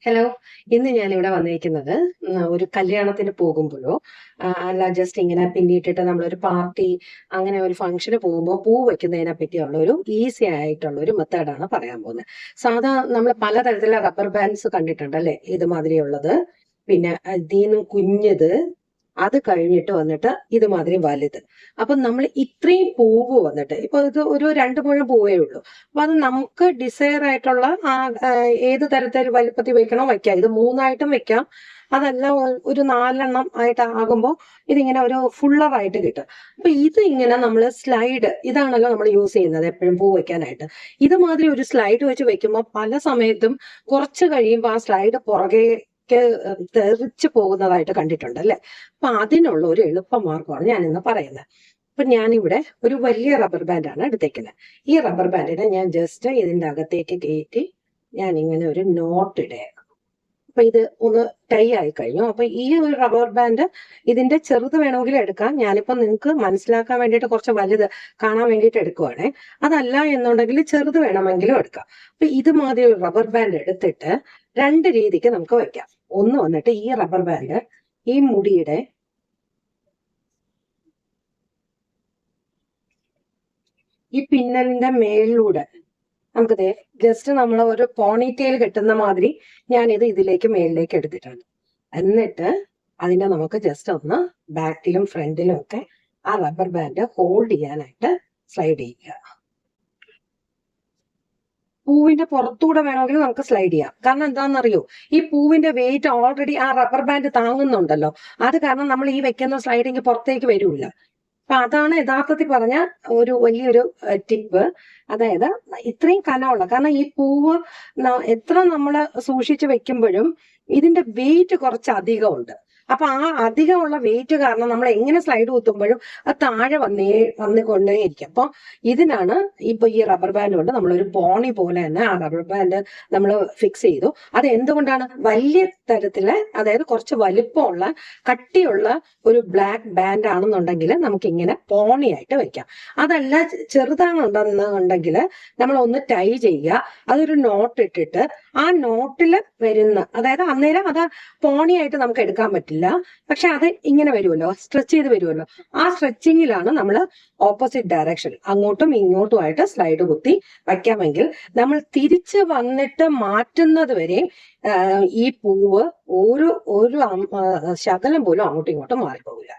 Hello. ഇന്ന് ഞാനിവിടെ വന്നിരിക്കുന്നത് ഒരു കല്യാണത്തിന് പോകുമ്പോഴോ അല്ല ജസ്റ്റ് ഇങ്ങനെ പിന്നിട്ടിട്ട് നമ്മളൊരു പാർട്ടി അങ്ങനെ ഒരു ഫംഗ്ഷന് പോകുമ്പോൾ പൂ വെക്കുന്നതിനെ പറ്റിയുള്ള ഒരു ഈസി ആയിട്ടുള്ള ഒരു മെത്തേഡാണ് പറയാൻ പോകുന്നത്. സാധാ നമ്മൾ പലതരത്തിലുള്ള റബ്ബർ ബാൻഡ്സ് കണ്ടിട്ടുണ്ടല്ലേ, ഇതുമാതിരിയുള്ളത്. പിന്നെ ഇതിന്ന് കുഞ്ഞത്, അത് കഴിഞ്ഞിട്ട് വന്നിട്ട് ഇതുമാതിരി വലുത്. അപ്പൊ നമ്മൾ ഇത്രയും പൂവ് വന്നിട്ട് ഇപ്പൊ ഇത് ഒരു 2 മുഴം പൂവേ ഉള്ളൂ. അപ്പൊ അത് നമുക്ക് ഡിസയർ ആയിട്ടുള്ള ഏത് തരത്തിൽ വലുപ്പത്തിൽ വെക്കണോ വെക്കാം. ഇത് 3ആയിട്ടും വെക്കാം. അതല്ല ഒരു 4എണ്ണം ആയിട്ട് ആകുമ്പോൾ ഇതിങ്ങനെ ഒരു ഫുള്ളറായിട്ട് കിട്ടും. അപ്പൊ ഇത് ഇങ്ങനെ നമ്മൾ സ്ലൈഡ്, ഇതാണല്ലോ നമ്മൾ യൂസ് ചെയ്യുന്നത് എപ്പോഴും പൂ വെക്കാനായിട്ട്. ഇതുമാതിരി ഒരു സ്ലൈഡ് വെച്ച് വെക്കുമ്പോൾ പല സമയത്തും കുറച്ച് കഴിയുമ്പോൾ ആ സ്ലൈഡ് പുറകെ തെറിച്ചു പോകുന്നതായിട്ട് കണ്ടിട്ടുണ്ട് അല്ലെ. അപ്പൊ അതിനുള്ള ഒരു എളുപ്പ മാർഗമാണ് ഞാൻ ഇന്ന് പറയുന്നത്. അപ്പൊ ഞാനിവിടെ ഒരു വലിയ റബ്ബർ ബാൻഡാണ് എടുത്തേക്കുന്നത്. ഈ റബ്ബർ ബാൻഡിനെ ഞാൻ ജസ്റ്റ് ഇതിന്റെ അകത്തേക്ക് കയറ്റി ഞാൻ ഇങ്ങനെ ഒരു നോട്ട് ഇടുകയാണ്. അപ്പൊ ഇത് ഒന്ന് ടൈ ആയി കഴിഞ്ഞു. അപ്പൊ ഈ ഒരു റബ്ബർ ബാൻഡ് ഇതിന്റെ ചെറുത് വേണമെങ്കിൽ എടുക്കാം. ഞാനിപ്പോ നിങ്ങൾക്ക് മനസ്സിലാക്കാൻ വേണ്ടിയിട്ട് കുറച്ച് വലുത് കാണാൻ വേണ്ടിയിട്ട് എടുക്കുവാണേ. അതല്ല എന്നുണ്ടെങ്കിൽ ചെറുത് വേണമെങ്കിലും എടുക്കാം. അപ്പൊ ഇതുമാതിരി ഒരു റബ്ബർ ബാൻഡ് എടുത്തിട്ട് 2 രീതിക്ക് നമുക്ക് വെക്കാം. ഒന്ന് വന്നിട്ട് ഈ റബ്ബർ ബാൻഡ് ഈ മുടിയുടെ ഈ പിന്നലിന്റെ മേളിലൂടെ നമുക്ക് ജസ്റ്റ് നമ്മൾ ഒരു പോണിറ്റെയിൽ കെട്ടുന്ന മാതിരി ഞാനിത് ഇതിലേക്ക് മേളിലേക്ക് എടുത്തിട്ടുണ്ട്. എന്നിട്ട് അതിനെ നമുക്ക് ജസ്റ്റ് ഒന്ന് ബാക്കിലും ഫ്രണ്ടിലും ഒക്കെ ആ റബ്ബർ ബാൻഡ് ഹോൾഡ് ചെയ്യാനായിട്ട് സ്ലൈഡ് ചെയ്യുക. പൂവിന്റെ പുറത്തൂടെ വേണമെങ്കിൽ നമുക്ക് സ്ലൈഡ് ചെയ്യാം. കാരണം എന്താണെന്നറിയോ, ഈ പൂവിന്റെ വെയിറ്റ് ഓൾറെഡി ആ റബ്ബർ ബാൻഡ് താങ്ങുന്നുണ്ടല്ലോ. അത് കാരണം നമ്മൾ ഈ വെക്കുന്ന സ്ലൈഡിങ് പുറത്തേക്ക് വരില്ല. അപ്പൊ അതാണ് യഥാർത്ഥത്തിൽ പറഞ്ഞ ഒരു വലിയൊരു ടിപ്പ്. അതായത് ഇത്രയും കനമുള്ള, കാരണം ഈ പൂവ് എത്ര നമ്മൾ സൂക്ഷിച്ച് വെക്കുമ്പോഴും ഇതിന്റെ വെയിറ്റ് കുറച്ച് അധികമുണ്ട്. അപ്പൊ ആ അധികമുള്ള വെയിറ്റ് കാരണം നമ്മൾ എങ്ങനെ സ്ലൈഡ് കുത്തുമ്പോഴും അത് താഴെ വന്നുകൊണ്ടേയിരിക്കും. അപ്പൊ ഇതിനാണ് ഇപ്പൊ ഈ റബ്ബർ ബാൻഡ് കൊണ്ട് നമ്മളൊരു ബോണി പോലെ തന്നെ ആ റബ്ബർ ബാൻഡ് നമ്മൾ ഫിക്സ് ചെയ്തു. അത് എന്തുകൊണ്ടാണ്, വലിയ തരത്തില്, അതായത് കുറച്ച് വലിപ്പമുള്ള കട്ടിയുള്ള ഒരു ബ്ലാക്ക് ബാൻഡ് ആണെന്നുണ്ടെങ്കിൽ നമുക്ക് ഇങ്ങനെ പോണിയായിട്ട് വെക്കാം. അതല്ല ചെറുതാണെന്നുണ്ടെങ്കിൽ നമ്മൾ ഒന്ന് ടൈ ചെയ്യുക. അതൊരു നോട്ട് ഇട്ടിട്ട് ആ നോട്ടില് വരുന്ന, അതായത് അന്നേരം അത് പോണിയായിട്ട് നമുക്ക് എടുക്കാൻ പറ്റില്ല. പക്ഷെ അത് ഇങ്ങനെ വരുമല്ലോ, സ്ട്രെച്ച് ചെയ്ത് വരുമല്ലോ. ആ സ്ട്രെച്ചിങ്ങിലാണ് നമ്മൾ ഓപ്പോസിറ്റ് ഡയറക്ഷൻ അങ്ങോട്ടും ഇങ്ങോട്ടും ആയിട്ട് സ്ലൈഡ് കുത്തി വയ്ക്കാമെങ്കിൽ നമ്മൾ തിരിച്ച് വന്നിട്ട് മാറ്റുന്നത് വരെ ഈ പൂവ് ഒരു ഒരു ശകലം പോലും അങ്ങോട്ടും ഇങ്ങോട്ടും മാറിപ്പോകില്ല.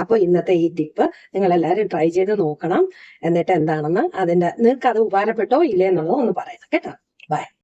അപ്പൊ ഇന്നത്തെ ഈ ടിപ്പ് നിങ്ങൾ എല്ലാവരും ട്രൈ ചെയ്ത് നോക്കണം. എന്നിട്ട് എന്താണെന്ന് നിങ്ങൾക്ക് അത് ഉപകാരപ്പെട്ടോ ഇല്ലേ എന്നുള്ളത് ഒന്ന് പറയുന്നത് കേട്ടോ. ബൈ.